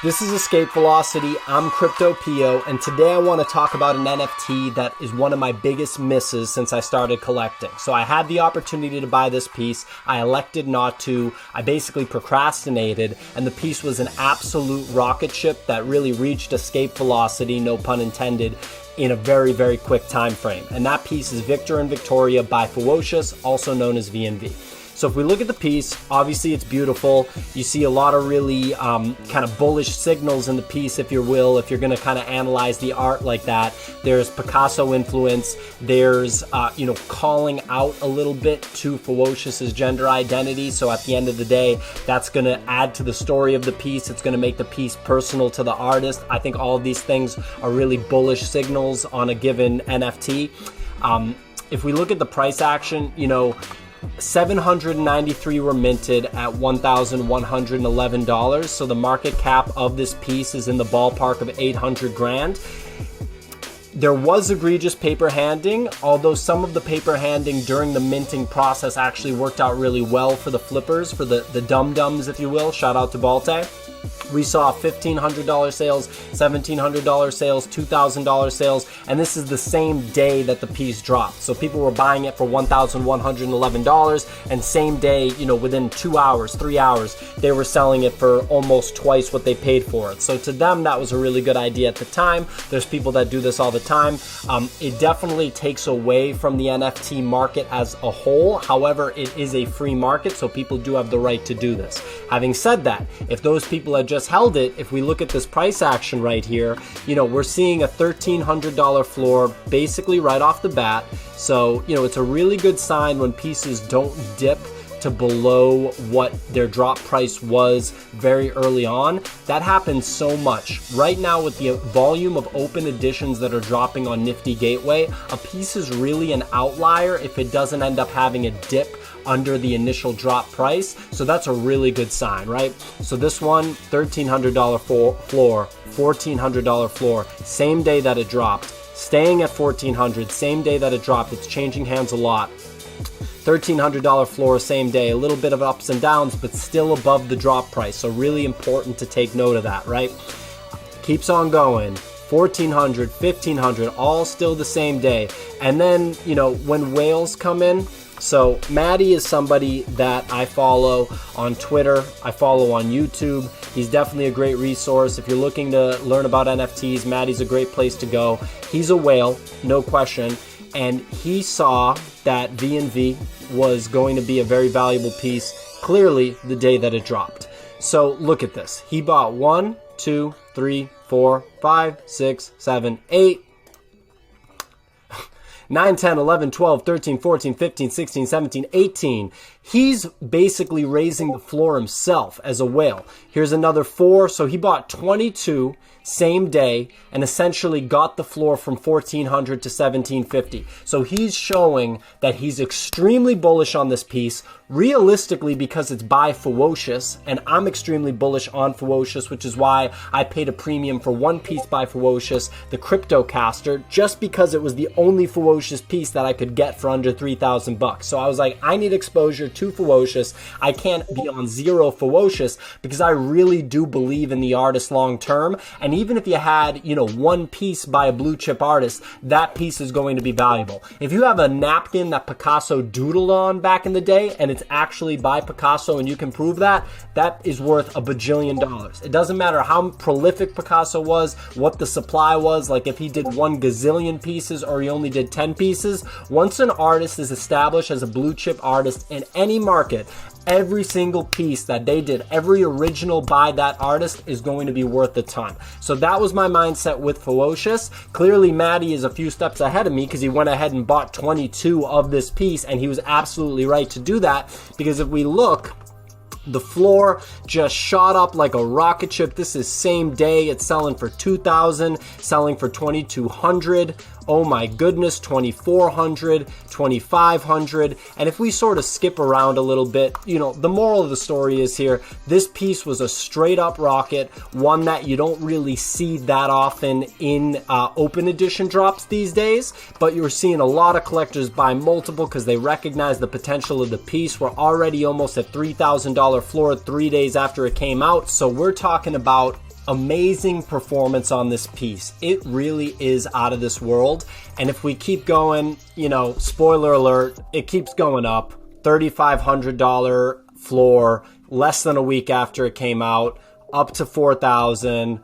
This is Escape Velocity. I'm Crypto Pio, and today I want to talk about an NFT that is one of my biggest misses since I started collecting. So I had the opportunity to buy this piece. I elected not to. I basically procrastinated, and the piece was an absolute rocket ship that really reached escape velocity, no pun intended, in a very, very quick time frame. And that piece is Victor and Victoria by Fewocious, also known as VNV. So if we look at the piece, obviously it's beautiful. You see a lot of really kind of bullish signals in the piece, if you will, if you're going to kind of analyze the art like that. There's Picasso influence. There's, calling out a little bit to Fewocious's gender identity. So at the end of the day, that's going to add to the story of the piece. It's going to make the piece personal to the artist. I think all of these things are really bullish signals on a given NFT. If we look at the price action, 793 were minted at $1,111. So the market cap of this piece is in the ballpark of 800 grand. There was egregious paper handing, although some of the paper handing during the minting process actually worked out really well for the flippers, for the dum-dums, if you will. Shout out to Balte. We saw $1,500 sales, $1,700 sales, $2,000 sales, and this is the same day that the piece dropped. So people were buying it for $1,111, and same day, within 2 hours, 3 hours, they were selling it for almost twice what they paid for it. So to them, that was a really good idea at the time. There's people that do this all the time. It definitely takes away from the NFT market as a whole. However, it is a free market, so people do have the right to do this. Having said that, if those people had just held it, if we look at this price action right here, we're seeing a $1,300 floor basically right off the bat. So, it's a really good sign when pieces don't dip to below what their drop price was very early on. That happens so much. Right now with the volume of open editions that are dropping on NiftyGateway, a piece is really an outlier if it doesn't end up having a dip under the initial drop price. So that's a really good sign, right? So this one, $1,300 floor, $1,400 floor, same day that it dropped, staying at $1,400, same day that it dropped. It's changing hands a lot. $1,300 floor, same day, a little bit of ups and downs, but still above the drop price. So really important to take note of that, right? Keeps on going. 1,400, 1,500, all still the same day. And then, when whales come in, so Maddie is somebody that I follow on Twitter. I follow on YouTube. He's definitely a great resource. If you're looking to learn about NFTs, Maddie's a great place to go. He's a whale, no question. And he saw that VNV was going to be a very valuable piece, clearly the day that it dropped. So look at this. He bought 1, 2, 3, 4, 5, 6, 7, 8, 9, 10, 11, 12, 13, 14, 15, 16, 17, 18. He's basically raising the floor himself as a whale. Here's another 4. So he bought 22 same day and essentially got the floor from 1,400 to 1,750. So he's showing that he's extremely bullish on this piece, realistically because it's by Fewocious, and I'm extremely bullish on Fewocious, which is why I paid a premium for one piece by Fewocious, the Crypto Caster, just because it was the only Fewocious piece that I could get for under $3,000. So I was like, I need exposure to Fewocious. I can't be on zero Fewocious because I really do believe in the artist long term. And even if you had, one piece by a blue chip artist, that piece is going to be valuable. If you have a napkin that Picasso doodled on back in the day and it's actually by Picasso and you can prove that, that is worth $1 bajillion. It doesn't matter how prolific Picasso was, what the supply was, like if he did 1 gazillion pieces or he only did 10 pieces. Once an artist is established as a blue chip artist in any market, every single piece that they did, every original by that artist is going to be worth a ton. So that was my mindset with Fewocious. Clearly, Maddie is a few steps ahead of me because he went ahead and bought 22 of this piece, and he was absolutely right to do that because if we look, the floor just shot up like a rocket ship. This is same day. It's selling for $2,000, selling for $2,200. Oh my goodness, 2,400, 2,500. And if we sort of skip around a little bit, the moral of the story is here, this piece was a straight up rocket, one that you don't really see that often in open edition drops these days, but you're seeing a lot of collectors buy multiple because they recognize the potential of the piece. We're already almost at $3,000 floor 3 days after it came out. So we're talking about amazing performance on this piece. It really is out of this world. And if we keep going, you know, spoiler alert, it keeps going up. $3,500 floor, less than a week after it came out, up to $4,000.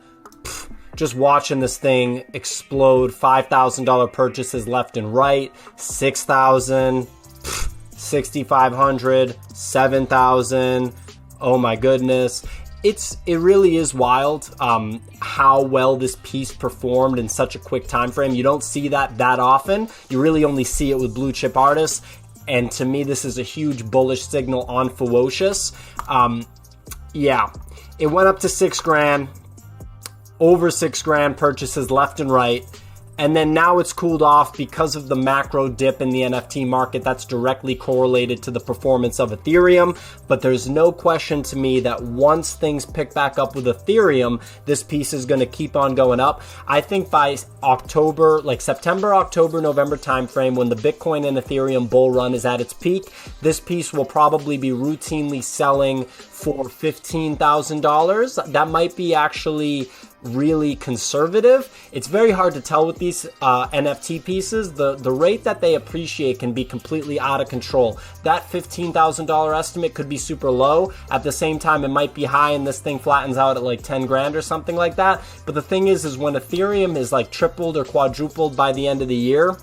Just watching this thing explode. $5,000 purchases left and right. $6,000, $6,500, $7,000. Oh my goodness. It really is wild how well this piece performed in such a quick time frame. You don't see that often. You really only see it with blue chip artists. And to me, this is a huge bullish signal on Fewocious. Yeah, it went up to $6,000, over $6,000 purchases left and right. And then now it's cooled off because of the macro dip in the NFT market that's directly correlated to the performance of Ethereum. But there's no question to me that once things pick back up with Ethereum, this piece is going to keep on going up. I think by October, like September, October, November timeframe, when the Bitcoin and Ethereum bull run is at its peak, this piece will probably be routinely selling for $15,000. That might be actually really conservative. It's very hard to tell with these NFT pieces. The rate that they appreciate can be completely out of control. That $15,000 estimate could be super low. At the same time, it might be high and this thing flattens out at like 10 grand or something like that. But the thing is when Ethereum is like tripled or quadrupled by the end of the year,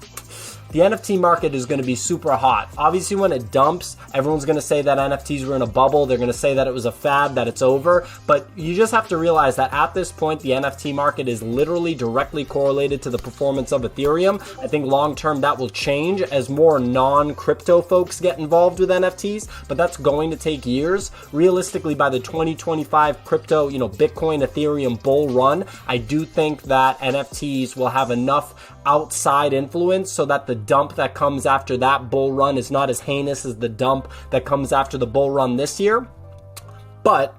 the NFT market is going to be super hot. Obviously, when it dumps, everyone's going to say that NFTs were in a bubble. They're going to say that it was a fad, that it's over. But you just have to realize that at this point, the NFT market is literally directly correlated to the performance of Ethereum. I think long term that will change as more non-crypto folks get involved with NFTs, but that's going to take years. Realistically, by the 2025 crypto, Bitcoin, Ethereum bull run, I do think that NFTs will have enough outside influence so that the dump that comes after that bull run is not as heinous as the dump that comes after the bull run this year. But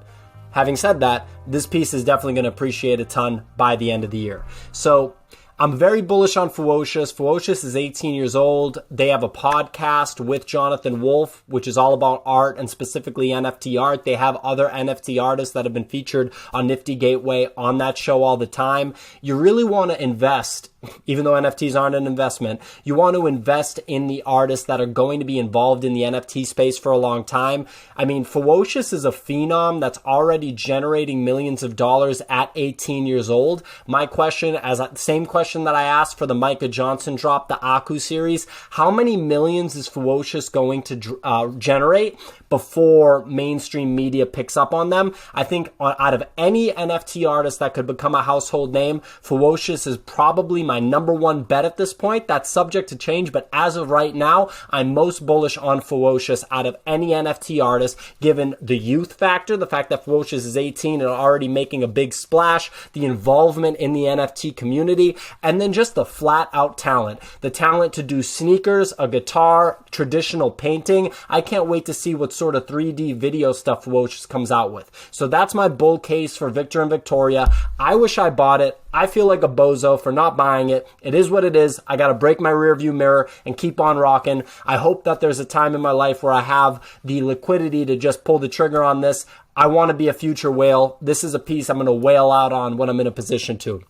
having said that, this piece is definitely going to appreciate a ton by the end of the year. So I'm very bullish on Fewocious. Fewocious is 18 years old. They have a podcast with Jonathan Wolf, which is all about art and specifically NFT art. They have other NFT artists that have been featured on NiftyGateway on that show all the time. You really want to invest, even though NFTs aren't an investment, you want to invest in the artists that are going to be involved in the NFT space for a long time. I mean, Fewocious is a phenom that's already generating millions of dollars at 18 years old. My question, same question that I asked for the Micah Johnson drop, the Aku series, how many millions is Fewocious going to generate before mainstream media picks up on them? I think out of any NFT artist that could become a household name, Fewocious is probably my number one bet at this point. That's subject to change, but as of right now, I'm most bullish on Fewocious out of any NFT artist, given the youth factor, the fact that Fewocious is 18 and already making a big splash, the involvement in the NFT community, and then just the flat out talent. The talent to do sneakers, a guitar, traditional painting. I can't wait to see what sort of 3D video stuff Fewocious comes out with. So that's my bull case for Victor and Victoria. I wish I bought it. I feel like a bozo for not buying it. It is what it is. I got to break my rearview mirror and keep on rocking. I hope that there's a time in my life where I have the liquidity to just pull the trigger on this. I want to be a future whale. This is a piece I'm going to whale out on when I'm in a position to.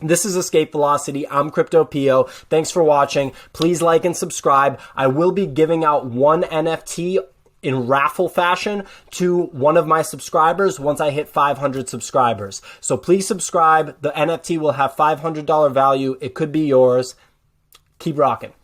This is Escape Velocity. I'm Crypto Pio. Thanks for watching. Please like and subscribe. I will be giving out one NFT in raffle fashion to one of my subscribers once I hit 500 subscribers. So please subscribe. The NFT will have $500 value. It could be yours. Keep rocking.